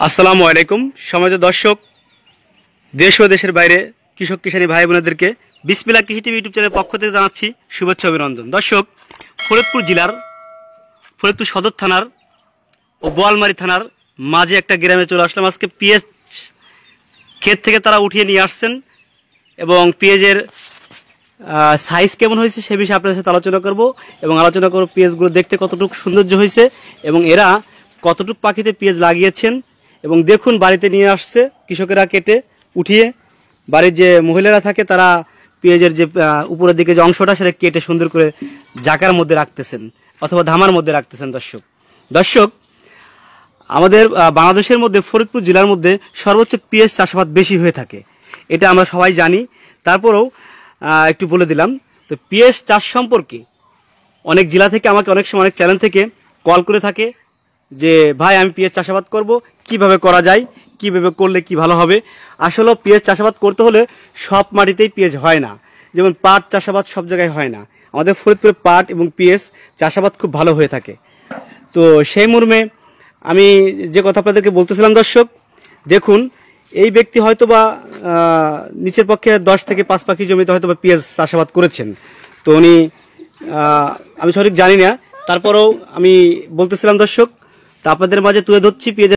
আসসালামু আলাইকুম সম্মানিত দর্শক, দেশ ও দেশের বাইরে কৃষক কিষানী ভাই বোনেদেরকে বিসমিল্লাহ কৃষি টিভি ইউটিউব চ্যানেলের পক্ষ থেকে জানাচ্ছি শুভেচ্ছা অভিনন্দন। দর্শক, ফরিদপুর জেলার ফরিদপুর সদর থানার ও বোয়ালমারী থানার মাঝে একটা গ্রামে চলে আসলাম। আজকে পেঁয়াজ ক্ষেত থেকে তারা উঠিয়ে নিয়ে আসছেন এবং পেঁয়াজের সাইজ কেমন হয়েছে সে বিষয়ে আপনাদের সাথে আলোচনা করব এবং আলোচনা করব পেঁয়াজগুলো দেখতে কতটুকু সৌন্দর্য হয়েছে এবং এরা কতটুকু পাখিতে পেঁয়াজ লাগিয়েছেন। এবং দেখুন, বাড়িতে নিয়ে আসছে কৃষকেরা কেটে উঠিয়ে। বাড়ির যে মহিলারা থাকে তারা পেঁয়াজের যে উপরের দিকে যে অংশটা সেটা কেটে সুন্দর করে জাকার মধ্যে রাখতেছেন অথবা ধামার মধ্যে রাখতেছেন। দর্শক, আমাদের বাংলাদেশের মধ্যে ফরিদপুর জেলার মধ্যে সর্বোচ্চ পেঁয়াজ চাষাবাদ বেশি হয়ে থাকে, এটা আমরা সবাই জানি। তারপরেও একটু বলে দিলাম। তো পেঁয়াজ চাষ সম্পর্কে অনেক জেলা থেকে আমাকে অনেক সময় অনেক চ্যানেল থেকে কল করে থাকে যে ভাই আমি পেঁয়াজ চাষাবাদ করব, কিভাবে করা যায়, কিভাবে করলে কি ভালো হবে। আসলে পেঁয়াজ চাষাবাদ করতে হলে সব মাটিতেই পেঁয়াজ হয় না, যেমন পাট চাষাবাদ সব জায়গায় হয় না। আমাদের ফরিদপুরে পাট এবং পেঁয়াজ চাষাবাদ খুব ভালো হয়ে থাকে। তো সেই মর্মে আমি যে কথা আপনাদেরকে বলতেছিলাম, দর্শক দেখুন, এই ব্যক্তি হয়তো বা নিচের পক্ষে 10 থেকে 5 পাখি জমিতে হয়তো বা পেঁয়াজ চাষাবাদ করেছেন। তো উনি আমি সঠিক জানি না, তারপরেও আমি বলতেছিলাম দর্শক, তা আপনাদের মাঝে তুলে ধরছি পেঁয়াজ